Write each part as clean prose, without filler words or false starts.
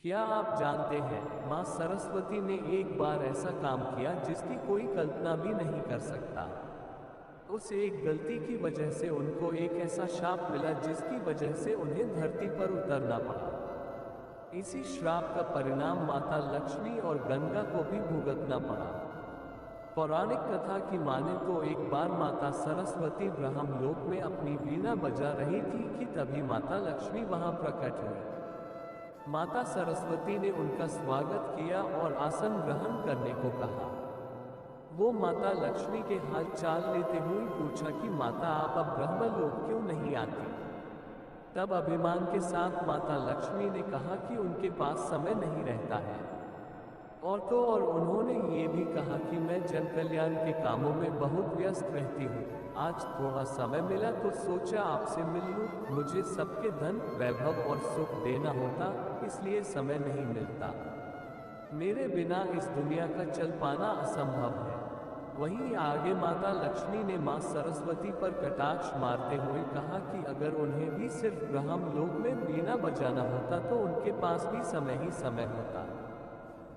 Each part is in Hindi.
क्या आप जानते हैं, माँ सरस्वती ने एक बार ऐसा काम किया जिसकी कोई कल्पना भी नहीं कर सकता। उस एक गलती की वजह से उनको एक ऐसा शाप मिला जिसकी वजह से उन्हें धरती पर उतरना पड़ा। इसी श्राप का परिणाम माता लक्ष्मी और गंगा को भी भुगतना पड़ा। पौराणिक कथा की माने तो एक बार माता सरस्वती ब्रह्मलोक में अपनी वीणा बजा रही थी कि तभी माता लक्ष्मी वहां प्रकट हुई। माता सरस्वती ने उनका स्वागत किया और आसन ग्रहण करने को कहा। वो माता लक्ष्मी के हाल चाल लेते हुए पूछा कि माता आप अब ब्रह्मलोक क्यों नहीं आती। तब अभिमान के साथ माता लक्ष्मी ने कहा कि उनके पास समय नहीं रहता है। और उन्होंने ये भी कहा कि मैं जन कल्याण के कामों में बहुत व्यस्त रहती हूँ। आज थोड़ा समय मिला तो सोचा आपसे मिल लूं। मुझे सबके धन वैभव और सुख देना होता, इसलिए समय नहीं मिलता। मेरे बिना इस दुनिया का चल पाना असंभव है। वहीं आगे माता लक्ष्मी ने माँ सरस्वती पर कटाक्ष मारते हुए कहा कि अगर उन्हें भी सिर्फ ब्रह्मलोक में वीणा बजाना होता तो उनके पास भी समय ही समय होता।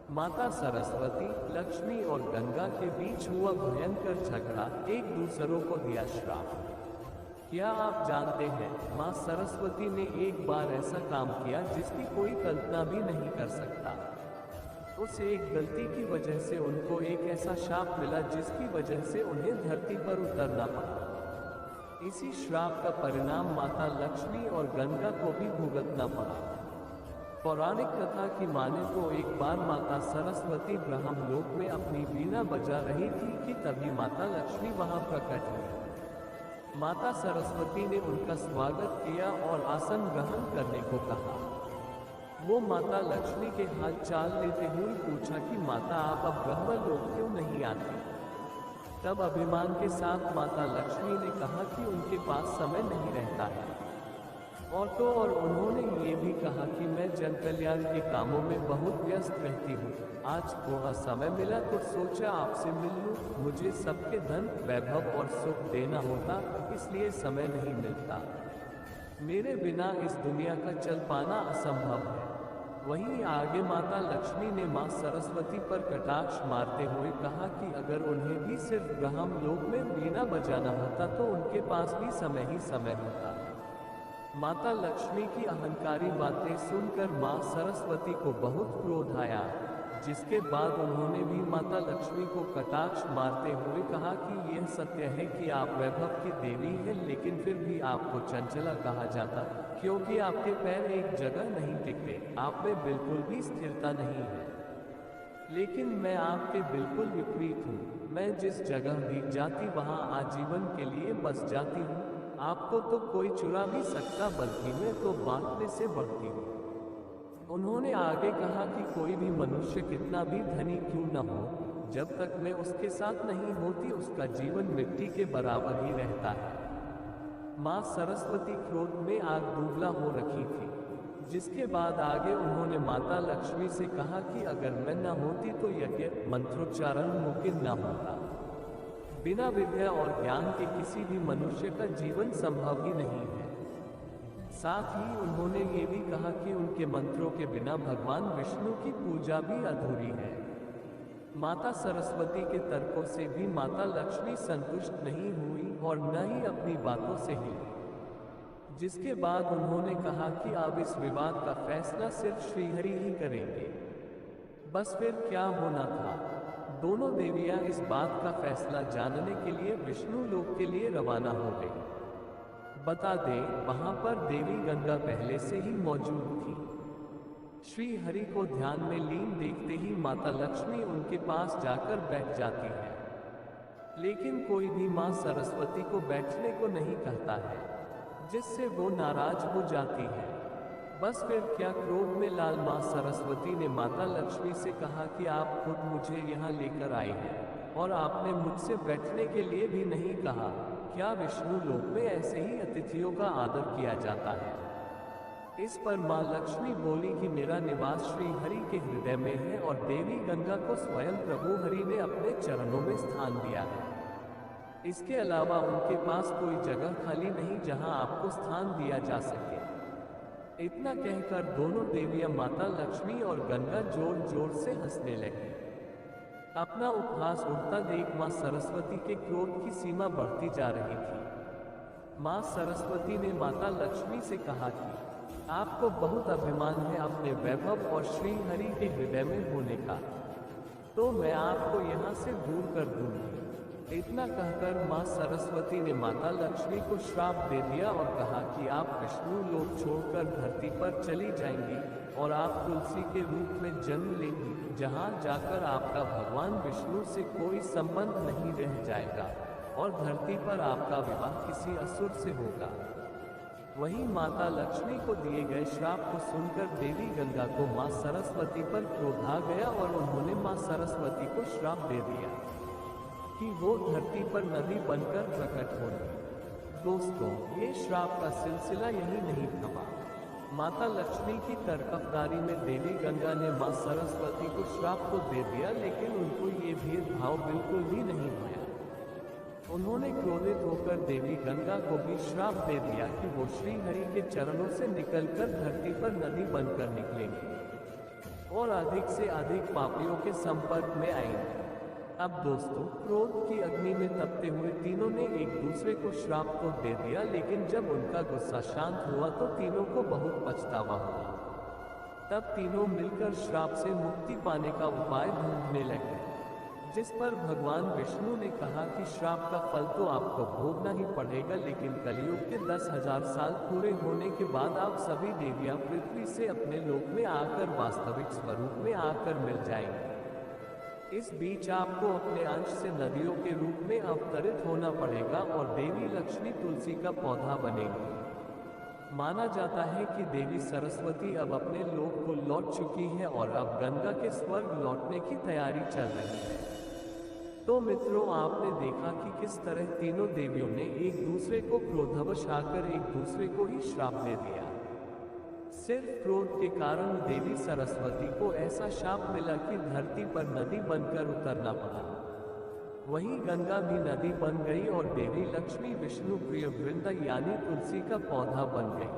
माता सरस्वती, लक्ष्मी और गंगा के बीच हुआ भयंकर झगड़ा, एक दूसरों को दिया श्राप। क्या आप जानते हैं, माँ सरस्वती ने एक बार ऐसा काम किया जिसकी कोई कल्पना भी नहीं कर सकता। उस एक गलती की वजह से उनको एक ऐसा शाप मिला जिसकी वजह से उन्हें धरती पर उतरना पड़ा। इसी श्राप का परिणाम माता लक्ष्मी और गंगा को भी भुगतना पड़ा। पौराणिक कथा की माने तो एक बार माता सरस्वती ब्रह्मलोक में अपनी वीणा बजा रही थी कि तभी माता लक्ष्मी वहां प्रकट हुई। माता सरस्वती ने उनका स्वागत किया और आसन ग्रहण करने को कहा। वो माता लक्ष्मी के हाल चाल लेते हुए पूछा कि माता आप अब ब्रह्मलोक क्यों नहीं आती। तब अभिमान के साथ माता लक्ष्मी ने कहा कि उनके पास समय नहीं रहता है। और उन्होंने ये भी कहा कि मैं जन कल्याण के कामों में बहुत व्यस्त रहती हूँ। आज थोड़ा समय मिला तो सोचा आपसे मिल लूं। मुझे सबके धन वैभव और सुख देना होता, इसलिए समय नहीं मिलता। मेरे बिना इस दुनिया का चल पाना असंभव है। वहीं आगे माता लक्ष्मी ने माँ सरस्वती पर कटाक्ष मारते हुए कहा कि अगर उन्हें भी सिर्फ ब्रह्मलोक में वीणा बजाना होता तो उनके पास भी समय ही समय होता। माता लक्ष्मी की अहंकारी बातें सुनकर माँ सरस्वती को बहुत क्रोध आया, जिसके बाद उन्होंने भी माता लक्ष्मी को कटाक्ष मारते हुए कहा कि यह सत्य है कि आप वैभव की देवी हैं, लेकिन फिर भी आपको चंचला कहा जाता, क्योंकि आपके पैर एक जगह नहीं टिकते, आप में बिल्कुल भी स्थिरता नहीं है। लेकिन मैं आपके बिल्कुल विपरीत हूँ। मैं जिस जगह भी जाती वहाँ आजीवन के लिए बस जाती हूँ। आपको तो कोई चुरा भी सकता, बल्कि मैं तो बांटने से बढ़ती हूँ। उन्होंने आगे कहा कि कोई भी मनुष्य कितना भी धनी क्यों न हो, जब तक मैं उसके साथ नहीं होती उसका जीवन मिट्टी के बराबर ही रहता है। माँ सरस्वती क्रोध में आग बुझला हो रखी थी, जिसके बाद आगे उन्होंने माता लक्ष्मी से कहा कि अगर मैं न होती तो यज्ञ मंत्रोच्चारण मुमकिन न होता। बिना विद्या और ज्ञान के किसी भी मनुष्य का जीवन संभव ही नहीं है। साथ ही उन्होंने ये भी कहा कि उनके मंत्रों के बिना भगवान विष्णु की पूजा भी अधूरी है। माता सरस्वती के तर्कों से भी माता लक्ष्मी संतुष्ट नहीं हुई और न ही अपनी बातों से ही, जिसके बाद उन्होंने कहा कि अब इस विवाद का फैसला सिर्फ श्रीहरि ही करेंगे। बस फिर क्या होना था। दोनों देवियां इस बात का फैसला जानने के लिए विष्णु लोक के लिए रवाना हो गई। बता दें, वहां पर देवी गंगा पहले से ही मौजूद थी। श्री हरि को ध्यान में लीन देखते ही माता लक्ष्मी उनके पास जाकर बैठ जाती है, लेकिन कोई भी माँ सरस्वती को बैठने को नहीं कहता है, जिससे वो नाराज हो जाती है। बस फिर क्या, क्रोध में लाल माँ सरस्वती ने माता लक्ष्मी से कहा कि आप खुद मुझे यहाँ लेकर आई हैं और आपने मुझसे बैठने के लिए भी नहीं कहा। क्या विष्णु लोक में ऐसे ही अतिथियों का आदर किया जाता है? इस पर माँ लक्ष्मी बोली कि मेरा निवास श्री हरि के हृदय में है और देवी गंगा को स्वयं प्रभु हरि ने अपने चरणों में स्थान दिया है। इसके अलावा उनके पास कोई जगह खाली नहीं जहां आपको स्थान दिया जा सके। इतना कहकर दोनों देवियां माता लक्ष्मी और गंगा जोर जोर से हंसने लगी। अपना उपहास उड़ता देख मां सरस्वती के क्रोध की सीमा बढ़ती जा रही थी। मां सरस्वती ने माता लक्ष्मी से कहा कि आपको बहुत अभिमान है अपने वैभव और श्री हरि के हृदय में होने का, तो मैं आपको यहाँ से दूर कर दूंगी। इतना कहकर मां सरस्वती ने माता लक्ष्मी को श्राप दे दिया और कहा कि आप विष्णु लोक छोड़कर धरती पर चली जाएंगी और आप तुलसी के रूप में जन्म लेंगी, जहां जाकर आपका भगवान विष्णु से कोई संबंध नहीं रह जाएगा और धरती पर आपका विवाह किसी असुर से होगा। वहीं माता लक्ष्मी को दिए गए श्राप को सुनकर देवी गंगा को मां सरस्वती पर क्रोध आ गया और उन्होंने मां सरस्वती को श्राप दे दिया कि वो धरती पर नदी बनकर प्रकट होगी। दोस्तों, ये श्राप का सिलसिला यही नहीं थमा। माता लक्ष्मी की तरकफदारी में देवी गंगा ने मां सरस्वती को श्राप तो दे दिया, लेकिन उनको ये भेदभाव बिल्कुल भी नहीं भाया। उन्होंने क्रोधित होकर देवी गंगा को भी श्राप दे दिया कि वो श्री हरि के चरणों से निकलकर धरती पर नदी बनकर निकलेंगी और अधिक से अधिक पापियों के संपर्क में आएंगे। अब दोस्तों, क्रोध की अग्नि में तपते हुए तीनों ने एक दूसरे को श्राप तो दे दिया, लेकिन जब उनका गुस्सा शांत हुआ तो तीनों को बहुत पछतावा हुआ। तब तीनों मिलकर श्राप से मुक्ति पाने का उपाय ढूंढने लगे, जिस पर भगवान विष्णु ने कहा कि श्राप का फल तो आपको भोगना ही पड़ेगा, लेकिन कलयुग के 10,000 साल पूरे होने के बाद आप सभी देवियां पृथ्वी से अपने लोक में आकर वास्तविक स्वरूप में आकर मिल जाएंगी। इस बीच आपको अपने अंश से नदियों के रूप में अवतरित होना पड़ेगा और देवी लक्ष्मी तुलसी का पौधा बनेगी। माना जाता है कि देवी सरस्वती अब अपने लोक को लौट चुकी है और अब गंगा के स्वर्ग लौटने की तैयारी चल रही है। तो मित्रों, आपने देखा कि किस तरह तीनों देवियों ने एक दूसरे को क्रोधवश आकर एक दूसरे को ही श्राप दे दिया। सिर्फ क्रोध के कारण देवी सरस्वती को ऐसा शाप मिला कि धरती पर नदी बनकर उतरना पड़ा। वहीं गंगा भी नदी बन गई और देवी लक्ष्मी विष्णु प्रिय वृंदा यानी तुलसी का पौधा बन गई।